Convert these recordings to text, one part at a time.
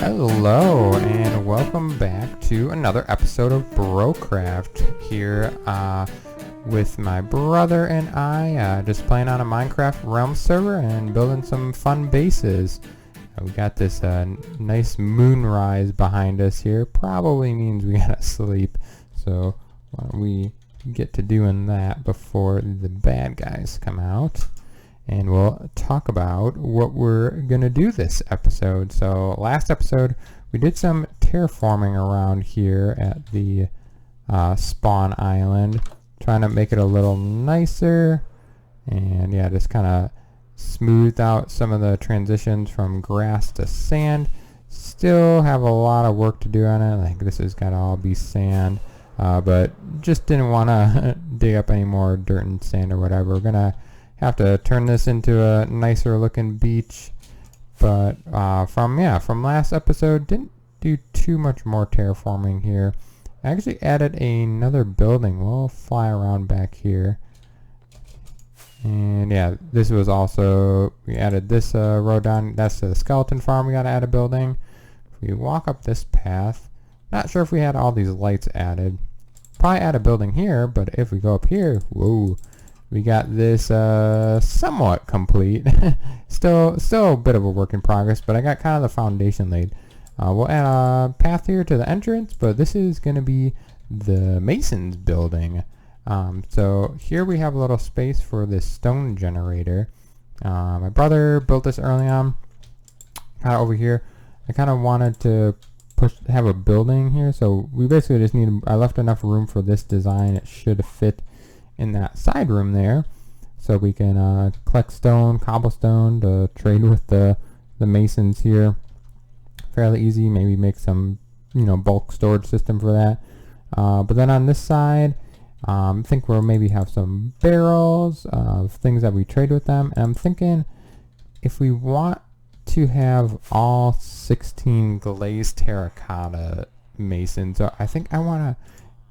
Hello and welcome back to another episode of Brocraft here with my brother and I just playing on a Minecraft Realm server and building some fun bases. We got this nice moonrise behind us here. Probably means we gotta sleep, so why don't we get to doing that before the bad guys come out. And we'll talk about what we're gonna do this episode. So last episode we did some terraforming around here at the spawn island, trying to make it a little nicer, and yeah, just kind of smoothed out some of the transitions from grass to sand. Still have a lot of work to do on it. Like, this has got to all be sand, but just didn't want to dig up any more dirt and sand or whatever. We're gonna have to turn this into a nicer looking beach, but from last episode didn't do too much more terraforming here. I actually added another building. We'll fly around back here, and yeah, this was also, we added this road down. That's the skeleton farm. We got to add a building. If we walk up this path, not sure if we had all these lights added. Probably add a building here, but if we go up here, whoa, we got this somewhat complete. still a bit of a work in progress, but I got kind of the foundation laid. We'll add a path here to the entrance, but this is going to be the Mason's building. So here we have a little space for this stone generator. My brother built this early on. Kind of over here, I kind of wanted to have a building here, so we basically just need, I left enough room for this design. It should fit in that side room there, so we can collect stone, cobblestone to trade with the masons here. Fairly easy. Maybe make some bulk storage system for that. But then on this side, I think we'll maybe have some barrels of things that we trade with them. And I'm thinking if we want to have all 16 glazed terracotta masons, so I think I want to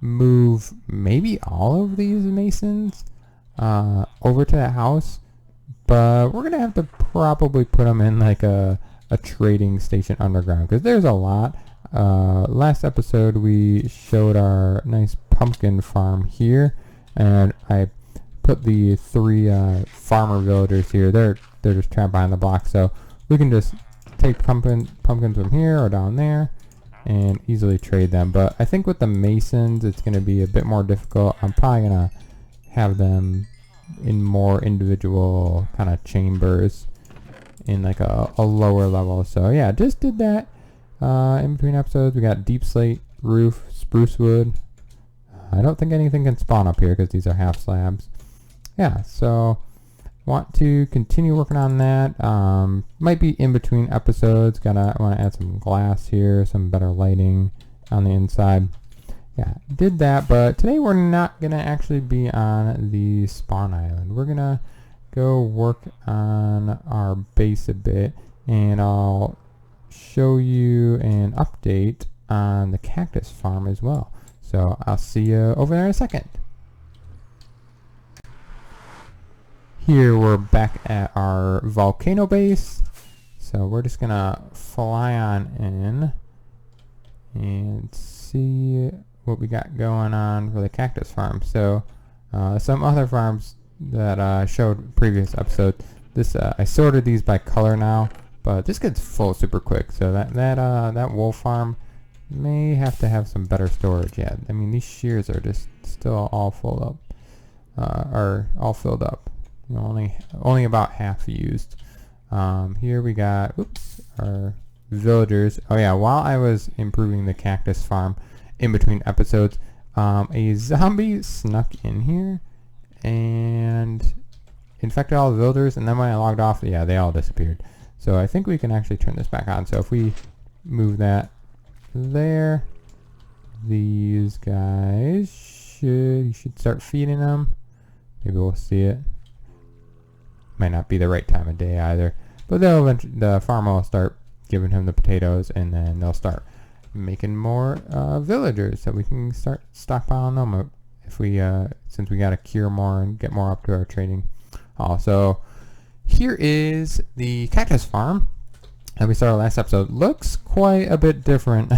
move maybe all of these masons over to that house, but we're gonna have to probably put them in like a trading station underground, because there's a lot. Last episode we showed our nice pumpkin farm here, and I put the 3 farmer villagers here. They're just trapped behind the block, so we can just take pumpkins from here or down there and easily trade them. But I think with the masons it's going to be a bit more difficult. I'm probably going to have them in more individual kind of chambers in like a lower level. So yeah, just did that in between episodes. We got deep slate roof, spruce wood. I don't think anything can spawn up here because these are half slabs. Yeah, so want to continue working on that. Might be in between episodes. Want to add some glass here, some better lighting on the inside. Yeah, did that, but today we're not gonna actually be on the spawn island. We're gonna go work on our base a bit, and I'll show you an update on the cactus farm as well. So I'll see you over there in a second. Here we're back at our volcano base, so we're just gonna fly on in and see what we got going on for the cactus farm. So some other farms that I showed previous episode, this I sorted these by color now, but this gets full super quick. So that wool farm may have to have some better storage. Yeah, I mean, these shears are just still all full up, or all filled up. Only about half used. Here we got, our villagers. Oh yeah, while I was improving the cactus farm in between episodes, a zombie snuck in here and infected all the villagers, and then when I logged off, yeah, they all disappeared. So I think we can actually turn this back on. So if we move that there, these guys you should start feeding them. Maybe we'll see it. Might not be the right time of day either, but they'll eventually, the farmer will start giving him the potatoes, and then they'll start making more villagers, so we can start stockpiling them if we since we got to cure more and get more up to our trading. Also, here is the cactus farm. that we started last episode looks quite a bit different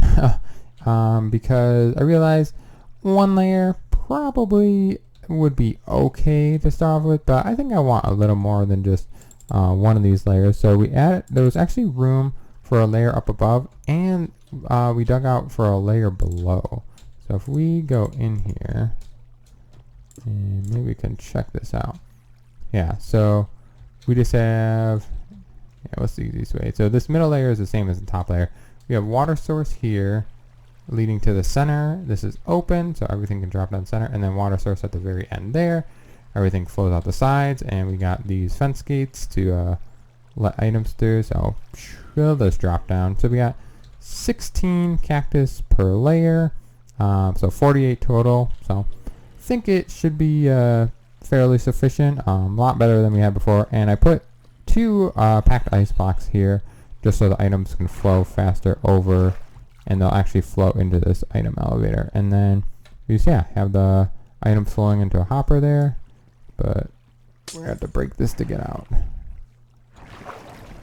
because I realized one layer probably would be okay to start off with, but I think I want a little more than just one of these layers. So there was actually room for a layer up above, and we dug out for a layer below. So if we go in here, and maybe we can check this out. Yeah, so we just have, what's the easiest way? So this middle layer is the same as the top layer. We have water source here leading to the center. This is open, so everything can drop down center, and then water source at the very end there. Everything flows out the sides, and we got these fence gates to let items through, so will those drop down. So we got 16 cactus per layer, so 48 total. So I think it should be fairly sufficient, a lot better than we had before. And I put 2 packed ice blocks here just so the items can flow faster over, and they'll actually flow into this item elevator. And then we just, have the items flowing into a hopper there, but we're gonna have to break this to get out.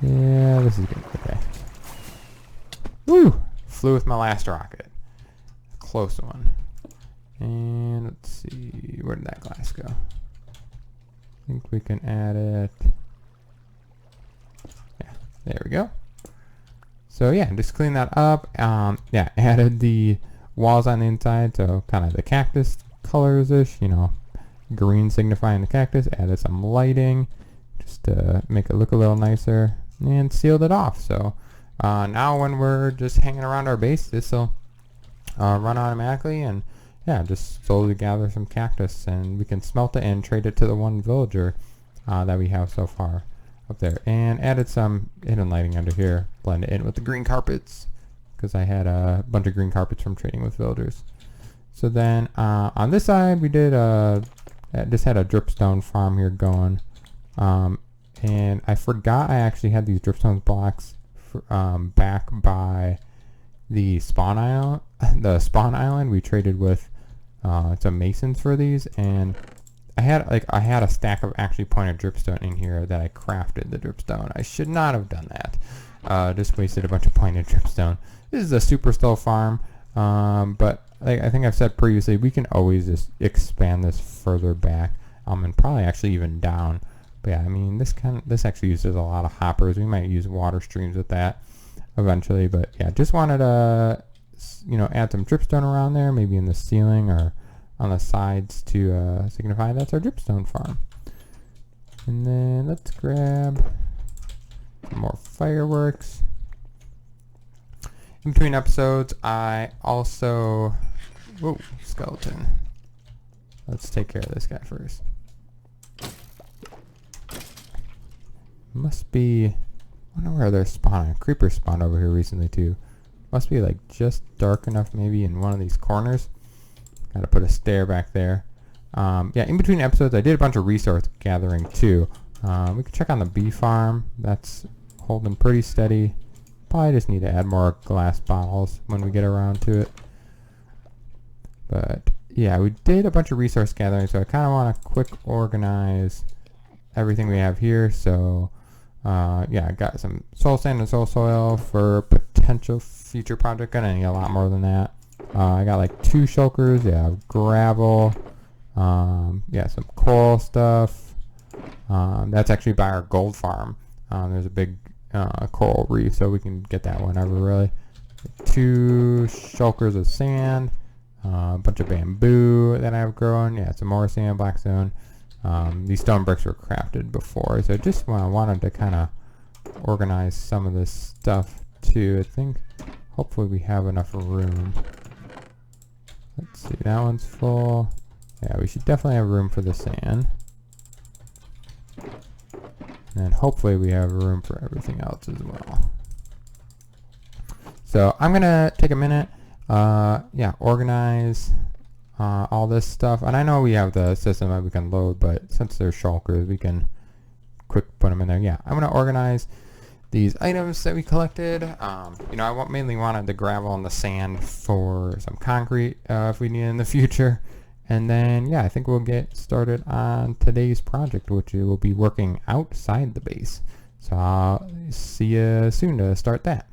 Yeah, this is good. Okay. Woo! Flew with my last rocket. Close one. And let's see, where did that glass go? I think we can add it. Yeah, there we go. So yeah, just clean that up. Added the walls on the inside, so kind of the cactus colors-ish, green signifying the cactus. Added some lighting just to make it look a little nicer, and sealed it off. So now when we're just hanging around our base, this will run automatically, and just slowly gather some cactus, and we can smelt it and trade it to the one villager that we have so far up there. And added some hidden lighting under here, blend it in with the green carpets, because I had a bunch of green carpets from trading with villagers. So then on this side, we did just had a dripstone farm here going, and I forgot I actually had these dripstone blocks back by the spawn island. The spawn island, we traded with some masons for these, and I had a stack of actually pointed dripstone in here that I crafted the dripstone. I should not have done that. Just wasted a bunch of pointed dripstone. This is a super slow farm, but I think I've said previously, we can always just expand this further back, and probably actually even down. But yeah, I mean, this actually uses a lot of hoppers. We might use water streams with that eventually, but yeah, just wanted to add some dripstone around there, maybe in the ceiling or on the sides to signify that's our dripstone farm. And then let's grab some more fireworks. In between episodes, I also... Whoa, skeleton. Let's take care of this guy first. Must be... I wonder where they're spawning. Creepers spawned over here recently too. Must be like just dark enough maybe in one of these corners. Gotta put a stair back there. In between episodes, I did a bunch of resource gathering too. We can check on the bee farm. That's holding pretty steady. Probably just need to add more glass bottles when we get around to it. But yeah, we did a bunch of resource gathering, so I kind of want to quick organize everything we have here. So I got some soul sand and soul soil for potential future project. Gonna need a lot more than that. I got like 2 shulkers, gravel, some coral stuff. That's actually by our gold farm. There's a big coral reef, so we can get that whenever really. 2 shulkers of sand, a bunch of bamboo that I have growing. Some more sand, black stone. These stone bricks were crafted before, so just wanted to kind of organize some of this stuff too. I think hopefully we have enough room. Let's see, that one's full. Yeah, we should definitely have room for the sand. And hopefully we have room for everything else as well. So I'm gonna take a minute, organize all this stuff. And I know we have the system that we can load, but since they're shulkers, we can quick put them in there. Yeah, I'm gonna organize these items that we collected. I mainly wanted the gravel and the sand for some concrete if we need it in the future. And then, I think we'll get started on today's project, which will be working outside the base. So see you soon to start that.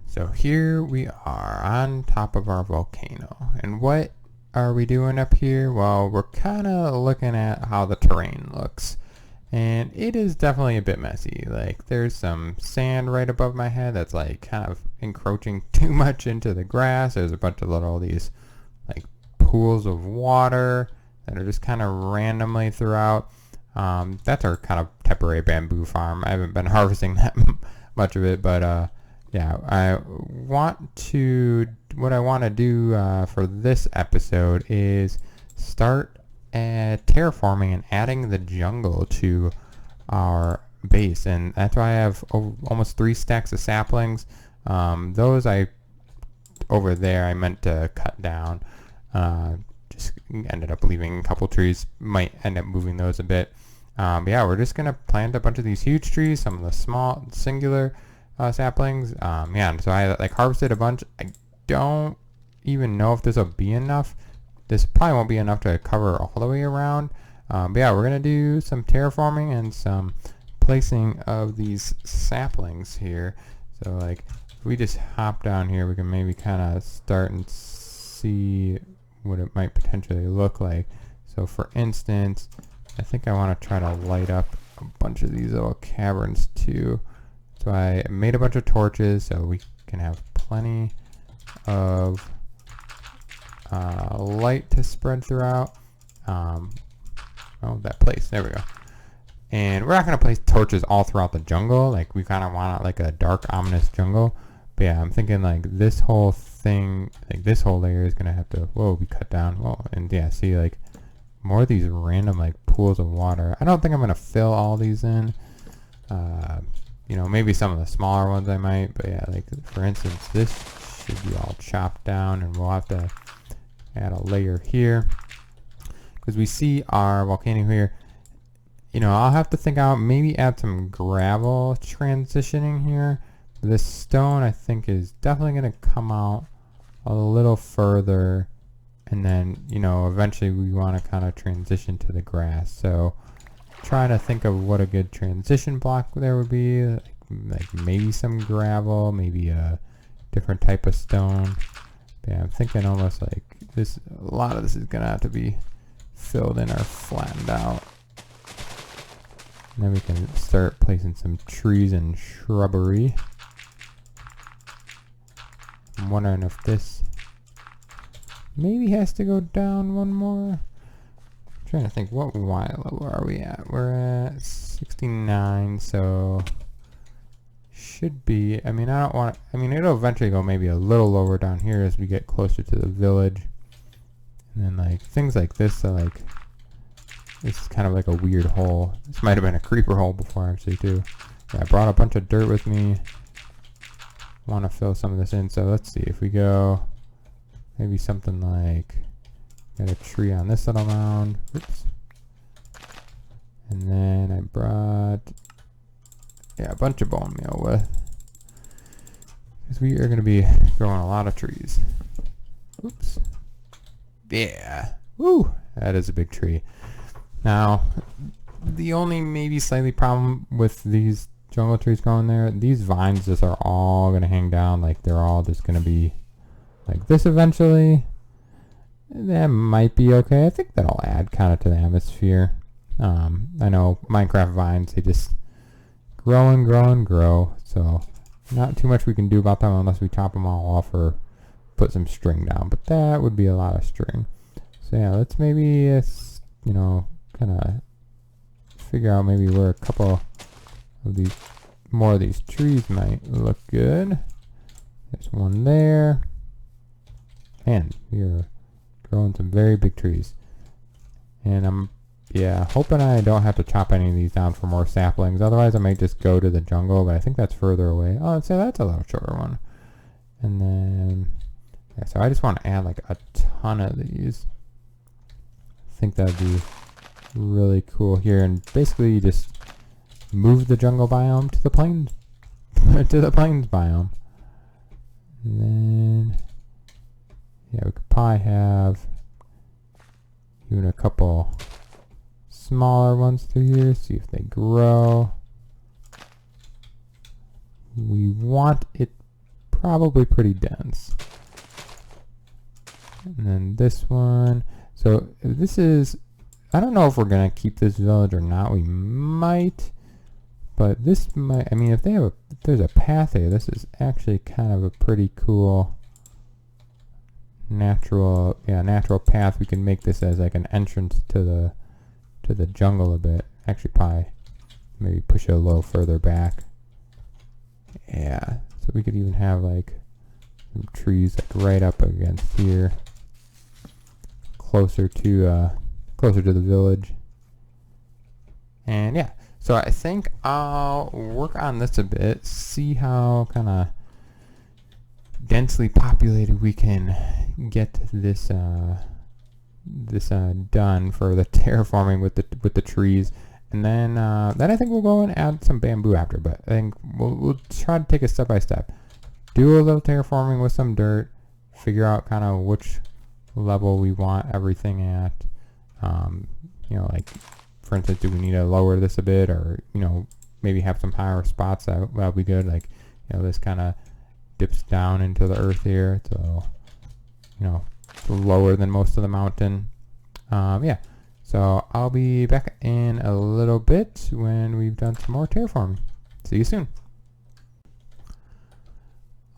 So here we are on top of our volcano, and what are we doing up here? Well, we're kind of looking at how the terrain looks, and it is definitely a bit messy. Like, there's some sand right above my head that's like kind of encroaching too much into the grass. There's a bunch of little these like pools of water that are just kind of randomly throughout. That's our kind of temporary bamboo farm. I haven't been harvesting that much of it, but yeah, what I want to do for this episode is start terraforming and adding the jungle to our base, and that's why I have almost 3 stacks of saplings. Those over there I meant to cut down. Just ended up leaving a couple trees. Might end up moving those a bit. But yeah, we're just gonna plant a bunch of these huge trees, some of the small singular saplings. Yeah, so I like harvested a bunch. I don't even know if this will be enough. This probably won't be enough to cover all the way around. But yeah, we're gonna do some terraforming and some placing of these saplings here. So like, if we just hop down here, we can maybe kind of start and see what it might potentially look like. So for instance, I think I want to try to light up a bunch of these little caverns too. So I made a bunch of torches so we can have plenty of light to spread throughout. Oh, that place. There we go. And we're not going to place torches all throughout the jungle. Like, we kind of want it like a dark, ominous jungle. But yeah, I'm thinking like this whole thing, like this whole layer is going to have to, be cut down. Whoa, and yeah, see like more of these random like pools of water. I don't think I'm going to fill all these in. You know, maybe some of the smaller ones I might, but yeah, like for instance, this should be all chopped down, and we'll have to add a layer here because we see our volcano here. You know, I'll have to think out, maybe add some gravel transitioning here. This stone I think is definitely going to come out a little further, and then, you know, eventually we want to kind of transition to the grass. So trying to think of what a good transition block there would be, like maybe some gravel, maybe a different type of stone. But yeah, I'm thinking almost like this, a lot of this is gonna have to be filled in or flattened out. And then we can start placing some trees and shrubbery. I'm wondering if this maybe has to go down one more. Trying to think, what Y level are we at? We're at 69, so should be, I mean, I don't want, I mean, it'll eventually go maybe a little lower down here as we get closer to the village. And then like things like this, so like this is kind of like a weird hole. This might have been a creeper hole before actually too. Yeah, I brought a bunch of dirt with me. Want to fill some of this in, so let's see if we go maybe something like, got a tree on this little mound. Oops. And then I brought, yeah, a bunch of bone meal with, because we are going to be growing a lot of trees. Oops. Yeah. Woo! That is a big tree. Now, the only maybe slightly problem with these jungle trees growing there, these vines just are all going to hang down. Like, they're all just going to be like this eventually. That might be okay. I think that'll add kind of to the atmosphere. I know Minecraft vines, they just grow and grow and grow. So not too much we can do about them unless we chop them all off or put some string down. But that would be a lot of string. So yeah, let's maybe, you know, kind of figure out maybe where a couple of these, more of these trees might look good. There's one there. Man, we are growing some very big trees. And I'm, yeah, hoping I don't have to chop any of these down for more saplings. Otherwise, I might just go to the jungle, but I think that's further away. Oh, I'd say that's a little shorter one. And then, yeah, so I just want to add like a ton of these. I think that'd be really cool here. And basically, you just move the jungle biome to the plains, to the plains biome. And then, yeah, we could probably have even a couple smaller ones through here, see if they grow. we want it probably pretty dense. And then this one, so this is, I don't know if we're gonna keep this village or not. We might, but this might, I mean, if there's a path here, this is actually kind of a pretty cool natural path. We can make this as like an entrance to the jungle a bit. Actually, probably maybe push it a little further back. Yeah, so we could even have like some trees like right up against here, closer to the village. And yeah, so I think I'll work on this a bit, see how kind of densely populated we can get this done for the terraforming with the trees. And then I think we'll go and add some bamboo after, but I think we'll try to take it step by step. Do a little terraforming with some dirt, figure out kind of which level we want everything at. You know, like for instance, do we need to lower this a bit, or you know, maybe have some higher spots that'll be good. Like, you know, this kind of dips down into the earth here, so you know, it's lower than most of the mountain. Yeah. So I'll be back in a little bit when we've done some more terraforming. See you soon.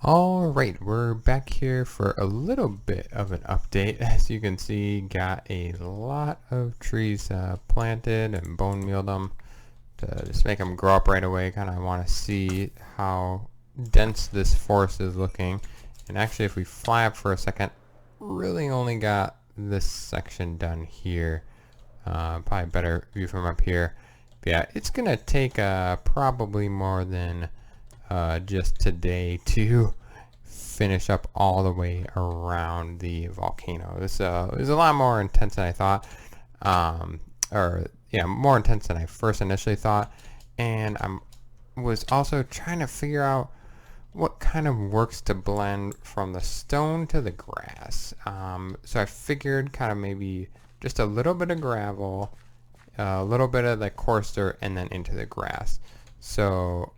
Alright, we're back here for a little bit of an update. As you can see, got a lot of trees planted and bone mealed them to just make them grow up right away. Kind of want to see how dense this forest is looking. And actually, if we fly up for a second, really only got this section done here. Probably a better view from up here. But yeah, it's gonna take probably more than just today to finish up all the way around the volcano. This is a lot more intense than I thought, or yeah, more intense than I first initially thought. And I was also trying to figure out what kind of works to blend from the stone to the grass. So I figured kind of maybe just a little bit of gravel, a little bit of the coarse dirt, and then into the grass. So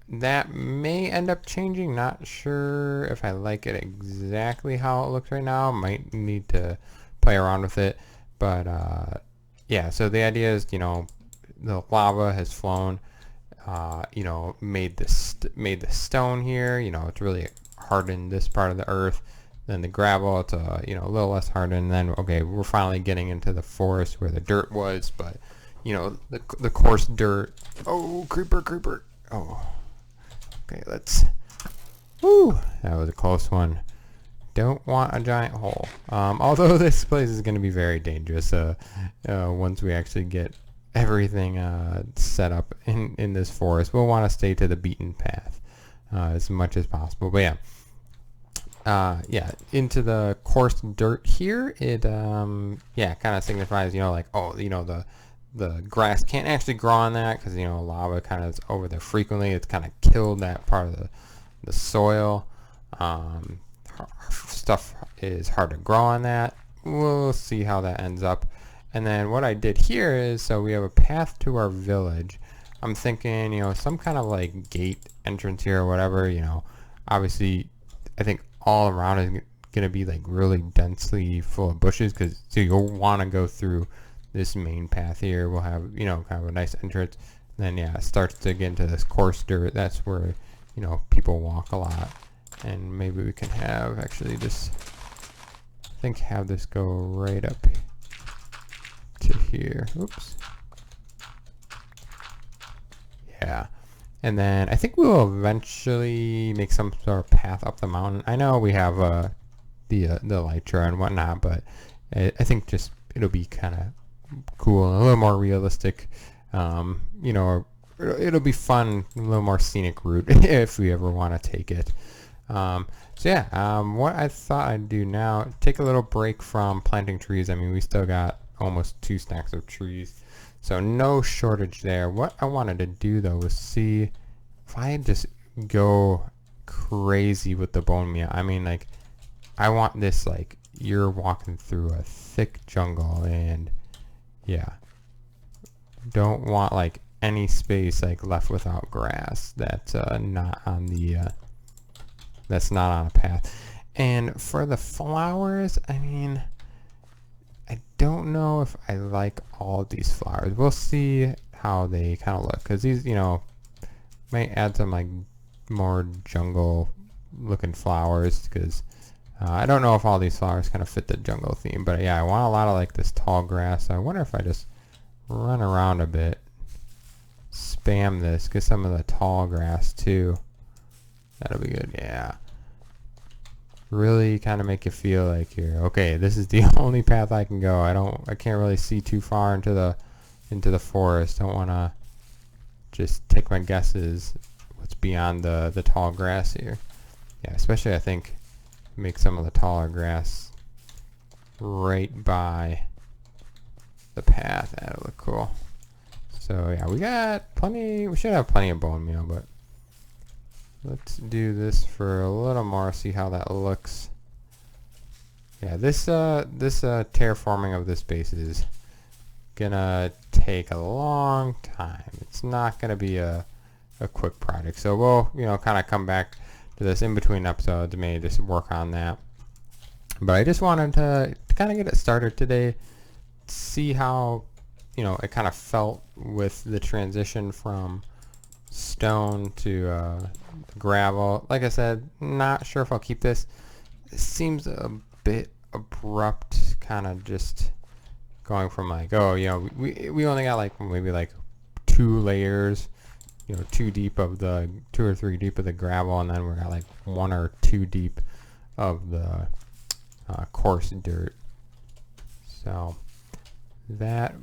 that may end up changing. Not sure if I like it exactly how it looks right now. Might need to play around with it. But yeah, so the idea is, you know, the lava has flown, you know, made the stone here. You know, it's really hardened this part of the earth. Then the gravel, it's you know, a little less hardened. And then okay, we're finally getting into the forest where the dirt was, but you know, the coarse dirt. Oh, creeper! Oh, okay, let's. Woo! That was a close one. Don't want a giant hole. Although this place is going to be very dangerous. Once we actually get everything set up in this forest, we'll want to stay to the beaten path as much as possible. But yeah. Yeah, into the coarse dirt here, it yeah, kind of signifies, you know, like, oh, you know, the grass can't actually grow on that because, you know, lava kind of is over there frequently. It's kind of killed that part of the soil. Stuff is hard to grow on that. We'll see how that ends up. And then what I did here is, so we have a path to our village. I'm thinking, you know, some kind of like gate entrance here or whatever, you know. Obviously, I think all around is going to be like really densely full of bushes, because so you'll want to go through this main path here. We'll have, you know, kind of a nice entrance. And then yeah, it starts to get into this coarse dirt. That's where, you know, people walk a lot. And maybe we can have actually just, I think, have this go right up to here. Oops. Yeah. And then I think we'll eventually make some sort of path up the mountain. I know we have the elytra and whatnot, but I think just it'll be kind of cool and a little more realistic. You know, it'll be fun, a little more scenic route if we ever want to take it. So yeah, what I thought I'd do now, take a little break from planting trees. I mean, we still got almost 2 stacks of trees. So no shortage there. What I wanted to do though was see if I just go crazy with the bone meal. I mean, like, I want this like you're walking through a thick jungle, and yeah, don't want like any space like left without grass that's not on the that's not on a path. And for the flowers, I mean, I don't know if I like all of these flowers. We'll see how they kind of look, because these, you know, might add some like more jungle looking flowers, because I don't know if all these flowers kind of fit the jungle theme. But yeah, I want a lot of like this tall grass. So I wonder if I just run around a bit, spam this, get some of the tall grass too. That'll be good. Yeah, really kind of make you feel like you're okay. This is the only path I can go. I can't really see too far into the forest. Don't want to just take my guesses what's beyond the tall grass here. Yeah, especially I think make some of the taller grass right by the path. That'll look cool. So yeah, we got plenty. We should have plenty of bone meal, but let's do this for a little more. See how that looks. Yeah, this terraforming of this base is gonna take a long time. It's not gonna be a quick project. So we'll, you know, kind of come back to this in between episodes, maybe just work on that. But I just wanted to kind of get it started today, see how, you know, it kind of felt with the transition from stone to gravel. Like I said, not sure if I'll keep this. It seems a bit abrupt, kind of just going from like, oh, you know, we only got like maybe like 2 layers, you know, 2 or 3 deep of the gravel, and then we're got like 1 or 2 deep of the coarse dirt. So that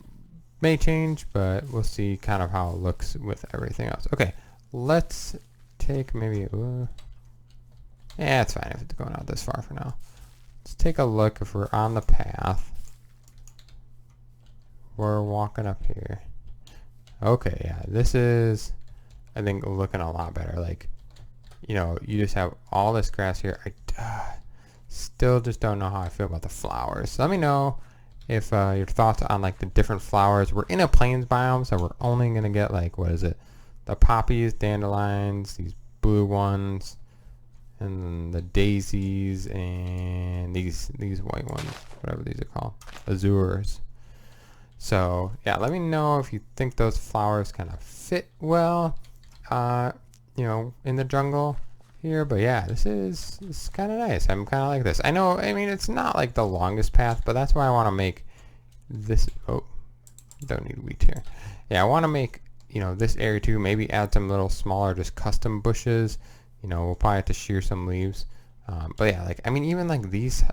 may change, but we'll see kind of how it looks with everything else. Okay, let's take maybe yeah, it's fine if it's going out this far for now. Let's take a look if we're on the path. We're walking up here. Okay, yeah, this is, I think, looking a lot better. Like, you know, you just have all this grass here. I still just don't know how I feel about the flowers. So let me know if your thoughts on like the different flowers. We're in a plains biome, so we're only gonna get like, what is it? The poppies, dandelions, these blue ones, and then the daisies, and these white ones, whatever these are called, azures. So yeah, let me know if you think those flowers kind of fit well, you know, in the jungle here. But yeah, this is kind of nice. I'm kind of like this. I know, I mean, it's not like the longest path, but that's why I want to make this. Oh, don't need wheat here. Yeah, I want to make, you know, this area too. Maybe add some little smaller, just custom bushes. You know, we'll probably have to shear some leaves. But yeah, like, I mean, even like these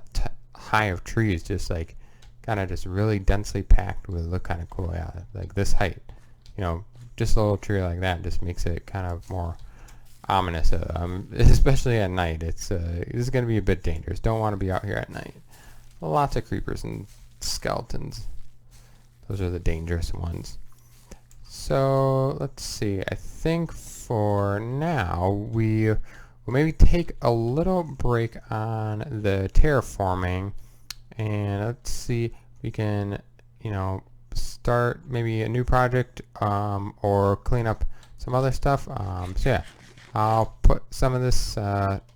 high of trees, just like kind of just really densely packed would look kind of cool. Yeah, like this height, you know, just a little tree like that just makes it kind of more ominous, especially at night. It's this is going to be a bit dangerous. Don't want to be out here at night. Lots of creepers and skeletons. Those are the dangerous ones. So let's see. I think for now we'll maybe take a little break on the terraforming, and let's see if we can, you know, start maybe a new project or clean up some other stuff. So yeah, I'll put some of this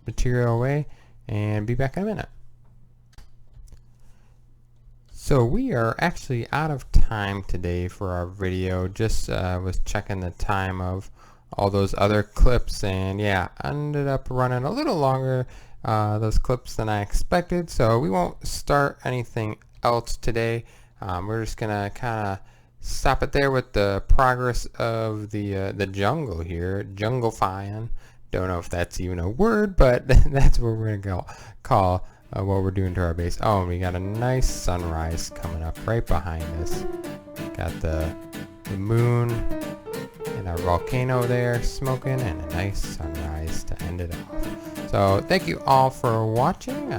material away and be back in a minute. So we are actually out of time today for our video. Just was checking the time of all those other clips, and yeah, ended up running a little longer those clips than I expected. So we won't start anything else today. We're just gonna kind of stop it there with the progress of the jungle here, junglifying. Don't know if that's even a word, but that's what we're gonna call what we're doing to our base. Oh, and we got a nice sunrise coming up right behind us. Got the moon and our volcano there smoking, and a nice sunrise to end it off. So thank you all for watching,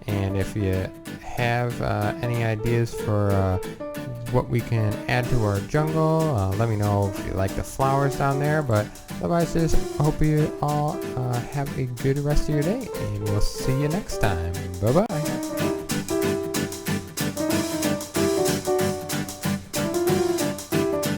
and if you have any ideas for what we can add to our jungle, let me know if you like the flowers down there. But otherwise, just hope you all have a good rest of your day, and we'll see you next time. Bye bye.